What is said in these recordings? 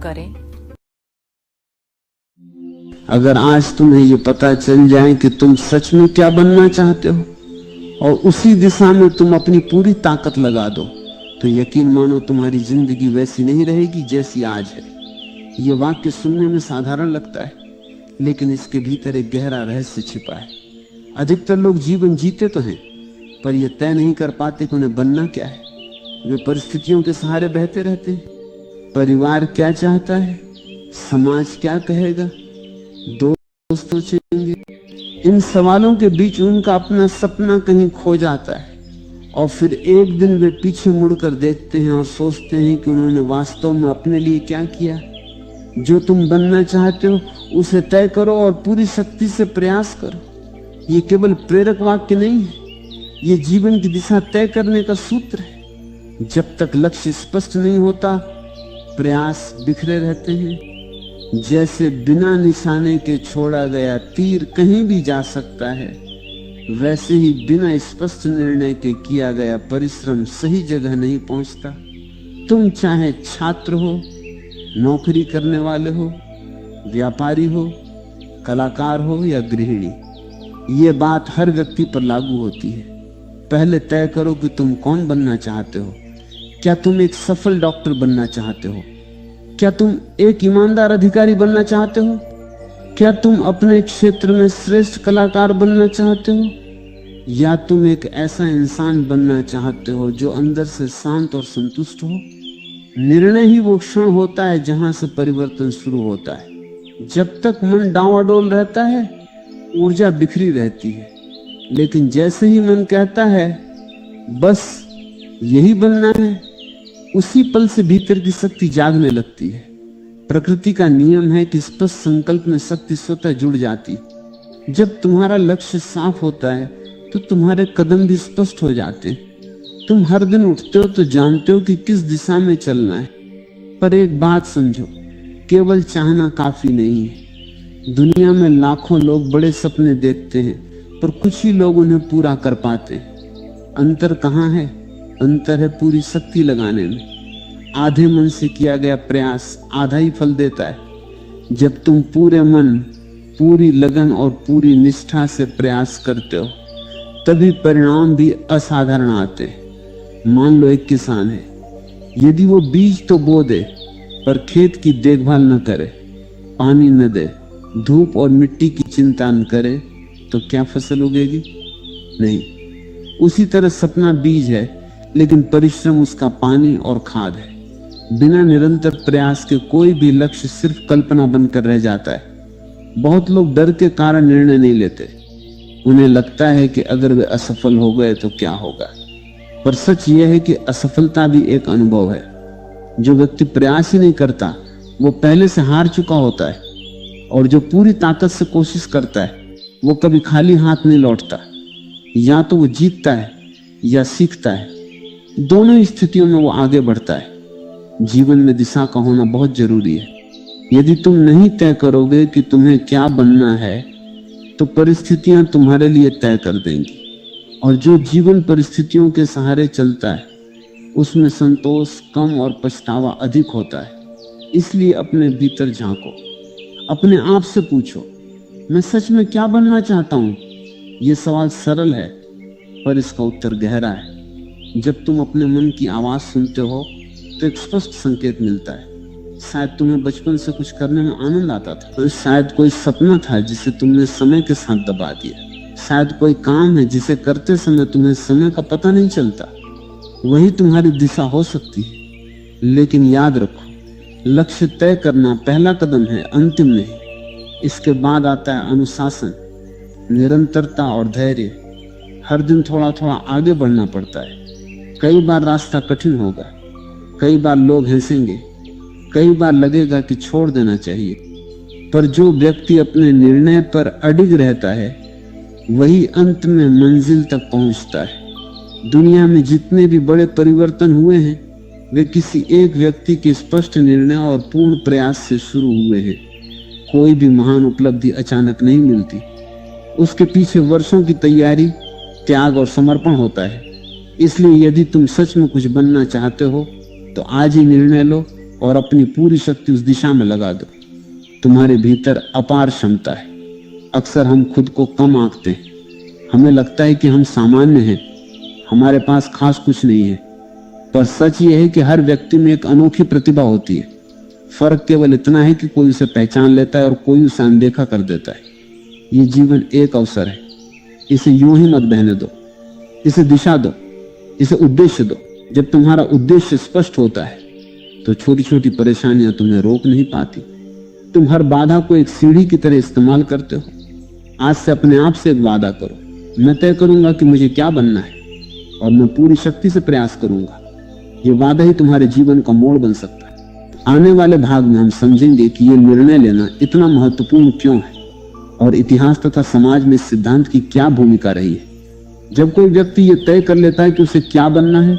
करें। अगर आज तुम्हें ये पता चल जाए कि तुम सच में क्या बनना चाहते हो और उसी दिशा में तुम अपनी पूरी ताकत लगा दो, तो यकीन मानो तुम्हारी जिंदगी वैसी नहीं रहेगी जैसी आज है। ये वाक्य सुनने में साधारण लगता है, लेकिन इसके भीतर एक गहरा रहस्य छिपा है। अधिकतर लोग जीवन जीते तो हैं, पर यह तय नहीं कर पाते कि उन्हें बनना क्या है। वे परिस्थितियों के सहारे बहते रहते हैं। परिवार क्या चाहता है, समाज क्या कहेगा, दोस्त सोचेंगे, इन सवालों के बीच उनका अपना सपना कहीं खो जाता है। और फिर एक दिन वे पीछे मुड़कर देखते हैं और सोचते हैं कि उन्होंने वास्तव में अपने लिए क्या किया। जो तुम बनना चाहते हो उसे तय करो और पूरी शक्ति से प्रयास करो। ये केवल प्रेरक वाक्य नहीं है, ये जीवन की दिशा तय करने का सूत्र है। जब तक लक्ष्य स्पष्ट नहीं होता, प्रयास बिखरे रहते हैं। जैसे बिना निशाने के छोड़ा गया तीर कहीं भी जा सकता है, वैसे ही बिना स्पष्ट निर्णय के किया गया परिश्रम सही जगह नहीं पहुंचता। तुम चाहे छात्र हो, नौकरी करने वाले हो, व्यापारी हो, कलाकार हो या गृहिणी, ये बात हर व्यक्ति पर लागू होती है। पहले तय करो कि तुम कौन बनना चाहते हो। क्या तुम एक सफल डॉक्टर बनना चाहते हो? क्या तुम एक ईमानदार अधिकारी बनना चाहते हो? क्या तुम अपने क्षेत्र में श्रेष्ठ कलाकार बनना चाहते हो? या तुम एक ऐसा इंसान बनना चाहते हो जो अंदर से शांत और संतुष्ट हो? निर्णय ही वो क्षण होता है जहां से परिवर्तन शुरू होता है। जब तक मन डांवाडोल रहता है, ऊर्जा बिखरी रहती है, लेकिन जैसे ही मन कहता है बस यही बनना है, उसी पल से भीतर की शक्ति जागने लगती है। प्रकृति का नियम है कि स्पष्ट संकल्प में शक्ति स्वतः जुड़ जाती है। जब तुम्हारा लक्ष्य साफ होता है तो तुम्हारे कदम भी स्पष्ट हो जाते हैं। तुम हर दिन उठते हो तो जानते हो कि किस दिशा में चलना है। पर एक बात समझो, केवल चाहना काफी नहीं है। दुनिया में लाखों लोग बड़े सपने देखते हैं, पर कुछ ही लोग उन्हें पूरा कर पाते हैं। अंतर कहाँ है? अंतर है पूरी शक्ति लगाने में। आधे मन से किया गया प्रयास आधा ही फल देता है। जब तुम पूरे मन, पूरी लगन और पूरी निष्ठा से प्रयास करते हो, तभी परिणाम भी असाधारण आते हैं। मान लो एक किसान है, यदि वो बीज तो बो दे पर खेत की देखभाल न करे, पानी न दे, धूप और मिट्टी की चिंता न करे, तो क्या फसल उगेगी? नहीं। उसी तरह सपना बीज है, लेकिन परिश्रम उसका पानी और खाद है। बिना निरंतर प्रयास के कोई भी लक्ष्य सिर्फ कल्पना बनकर रह जाता है। बहुत लोग डर के कारण निर्णय नहीं लेते। उन्हें लगता है कि अगर वे असफल हो गए तो क्या होगा। पर सच यह है कि असफलता भी एक अनुभव है। जो व्यक्ति प्रयास ही नहीं करता, वो पहले से हार चुका होता है, और जो पूरी ताकत से कोशिश करता है, वो कभी खाली हाथ नहीं लौटता। या तो वो जीतता है या सीखता है। दोनों स्थितियों में वो आगे बढ़ता है। जीवन में दिशा का होना बहुत जरूरी है। यदि तुम नहीं तय करोगे कि तुम्हें क्या बनना है, तो परिस्थितियां तुम्हारे लिए तय कर देंगी। और जो जीवन परिस्थितियों के सहारे चलता है, उसमें संतोष कम और पछतावा अधिक होता है। इसलिए अपने भीतर झांको, अपने आप से पूछो, मैं सच में क्या बनना चाहता हूं? यह सवाल सरल है, पर इसका उत्तर गहरा है। जब तुम अपने मन की आवाज सुनते हो तो एक स्पष्ट संकेत मिलता है। शायद तुम्हें बचपन से कुछ करने में आनंद आता था, तो शायद कोई सपना था जिसे तुमने समय के साथ दबा दिया। शायद कोई काम है जिसे करते समय तुम्हें समय का पता नहीं चलता। वही तुम्हारी दिशा हो सकती है। लेकिन याद रखो, लक्ष्य तय करना पहला कदम है, अंतिम नहीं। इसके बाद आता है अनुशासन, निरंतरता और धैर्य। हर दिन थोड़ा थोड़ा आगे बढ़ना पड़ता है। कई बार रास्ता कठिन होगा, कई बार लोग हंसेंगे, कई बार लगेगा कि छोड़ देना चाहिए, पर जो व्यक्ति अपने निर्णय पर अडिग रहता है, वही अंत में मंजिल तक पहुंचता है। दुनिया में जितने भी बड़े परिवर्तन हुए हैं, वे किसी एक व्यक्ति के स्पष्ट निर्णय और पूर्ण प्रयास से शुरू हुए हैं। कोई भी महान उपलब्धि अचानक नहीं मिलती। उसके पीछे वर्षों की तैयारी, त्याग और समर्पण होता है। इसलिए यदि तुम सच में कुछ बनना चाहते हो, तो आज ही निर्णय लो और अपनी पूरी शक्ति उस दिशा में लगा दो। तुम्हारे भीतर अपार क्षमता है। अक्सर हम खुद को कम आंकते हैं, हमें लगता है कि हम सामान्य हैं, हमारे पास खास कुछ नहीं है। पर सच यह है कि हर व्यक्ति में एक अनोखी प्रतिभा होती है। फर्क केवल इतना है कि कोई उसे पहचान लेता है और कोई उसे अनदेखा कर देता है। ये जीवन एक अवसर है, इसे यूं ही मत बहने दो, इसे दिशा दो, इसे उद्देश्य दो। जब तुम्हारा उद्देश्य स्पष्ट होता है तो छोटी छोटी परेशानियां तुम्हें रोक नहीं पाती। तुम हर बाधा को एक सीढ़ी की तरह इस्तेमाल करते हो। आज से अपने आप से एक वादा करो, मैं तय करूंगा कि मुझे क्या बनना है और मैं पूरी शक्ति से प्रयास करूंगा। ये वादा ही तुम्हारे जीवन का मोड़ बन सकता है। आने वाले भाग में हम समझेंगे कि ये निर्णय लेना इतना महत्वपूर्ण क्यों है और इतिहास तथा समाज में इस सिद्धांत की क्या भूमिका रही है। जब कोई व्यक्ति ये तय कर लेता है कि उसे क्या बनना है,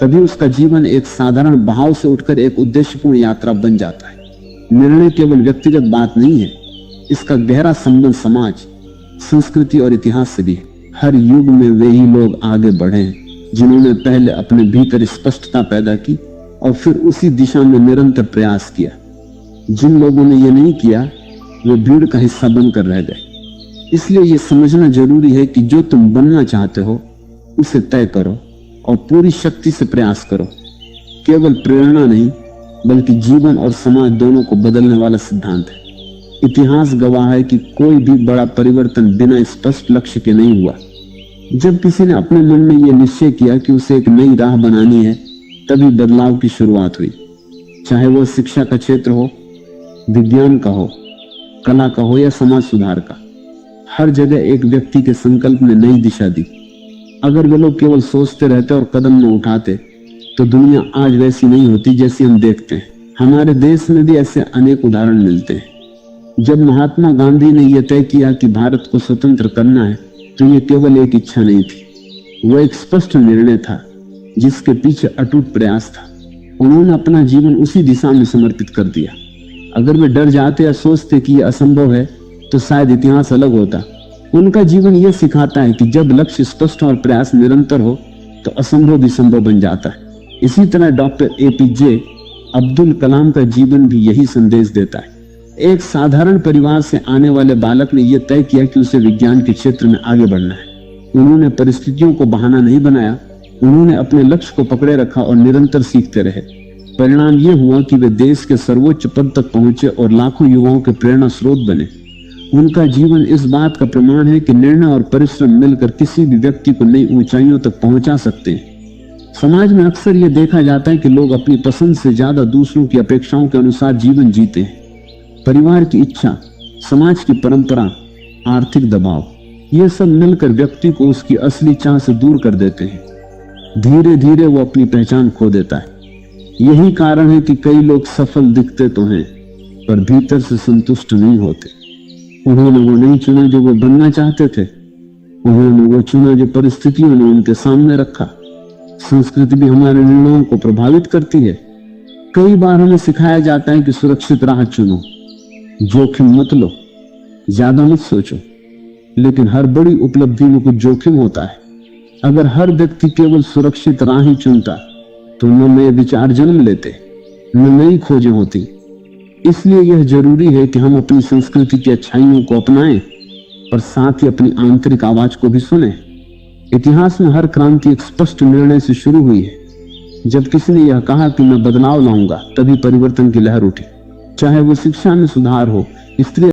तभी उसका जीवन एक साधारण बहाव से उठकर एक उद्देश्यपूर्ण यात्रा बन जाता है। निर्णय केवल व्यक्तिगत बात नहीं है, इसका गहरा संबंध समाज, संस्कृति और इतिहास से भी है। हर युग में वे ही लोग आगे बढ़े हैं जिन्होंने पहले अपने भीतर स्पष्टता पैदा की और फिर उसी दिशा में निरंतर प्रयास किया। जिन लोगों ने ये नहीं किया वे भीड़ का हिस्सा बनकर रह गए। इसलिए ये समझना जरूरी है कि जो तुम बनना चाहते हो उसे तय करो और पूरी शक्ति से प्रयास करो। केवल प्रेरणा नहीं बल्कि जीवन और समाज दोनों को बदलने वाला सिद्धांत है। इतिहास गवाह है कि कोई भी बड़ा परिवर्तन बिना स्पष्ट लक्ष्य के नहीं हुआ। जब किसी ने अपने मन में यह निश्चय किया कि उसे एक नई राह बनानी है, तभी बदलाव की शुरुआत हुई। चाहे वह शिक्षा का क्षेत्र हो, विज्ञान का हो, कला का हो या समाज सुधार का, हर जगह एक व्यक्ति के संकल्प ने नई दिशा दी। अगर वे लोग केवल सोचते रहते और कदम न उठाते तो दुनिया आज वैसी नहीं होती जैसी हम देखते हैं। हमारे देश में भी ऐसे अनेक उदाहरण मिलते हैं। जब महात्मा गांधी ने यह तय किया कि भारत को स्वतंत्र करना है तो यह केवल एक इच्छा नहीं थी, वह एक स्पष्ट निर्णय था जिसके पीछे अटूट प्रयास था। उन्होंने अपना जीवन उसी दिशा में समर्पित कर दिया। अगर वे डर जाते या सोचते कि यह असंभव है तो शायद इतिहास अलग होता। उनका जीवन यह सिखाता है कि जब लक्ष्य स्पष्ट और प्रयास निरंतर हो तो असंभव भी संभव बन जाता है। इसी तरह डॉक्टर एपीजे अब्दुल कलाम का जीवन भी यही संदेश देता है। एक साधारण परिवार से आने वाले बालक ने यह तय किया कि उसे विज्ञान के क्षेत्र में आगे बढ़ना है। उन्होंने परिस्थितियों को बहाना नहीं बनाया, उन्होंने अपने लक्ष्य को पकड़े रखा और निरंतर सीखते रहे। परिणाम यह हुआ कि वे देश के सर्वोच्च पद तक पहुंचे और लाखों युवाओं के प्रेरणा स्रोत बने। उनका जीवन इस बात का प्रमाण है कि निर्णय और परिश्रम मिलकर किसी भी व्यक्ति को नई ऊंचाइयों तक पहुंचा सकते हैं। समाज में अक्सर यह देखा जाता है कि लोग अपनी पसंद से ज्यादा दूसरों की अपेक्षाओं के अनुसार जीवन जीते हैं। परिवार की इच्छा, समाज की परंपरा, आर्थिक दबाव, ये सब मिलकर व्यक्ति को उसकी असली चाह से दूर कर देते हैं। धीरे धीरे वो अपनी पहचान खो देता है। यही कारण है कि कई लोग सफल दिखते तो हैं पर भीतर से संतुष्ट नहीं होते। उन्होंने वो नहीं चुना जो वो बनना चाहते थे, उन्होंने वो चुना जो परिस्थितियों ने उनके सामने रखा। संस्कृति भी हमारे निर्णयों को प्रभावित करती है। कई बार हमें सिखाया जाता है कि सुरक्षित राह चुनो, जोखिम मत लो, ज्यादा मत सोचो। लेकिन हर बड़ी उपलब्धि में कुछ जोखिम होता है। अगर हर व्यक्ति केवल सुरक्षित राह ही चुनता तो न नए विचार जन्म लेते, न नई खोजें होती। इसलिए यह जरूरी है कि हम अपनी संस्कृति की अच्छाइयों को अपनाएं और साथ ही अपनी आंतरिक आवाज को भी सुने। इतिहास में हर क्रांति एक स्पष्ट निर्णय से शुरू हुई है। जब किसी ने यह कहा कि मैं बदलाव लाऊंगा, तभी परिवर्तन की लहर उठी। चाहे वो शिक्षा में सुधार हो, स्त्री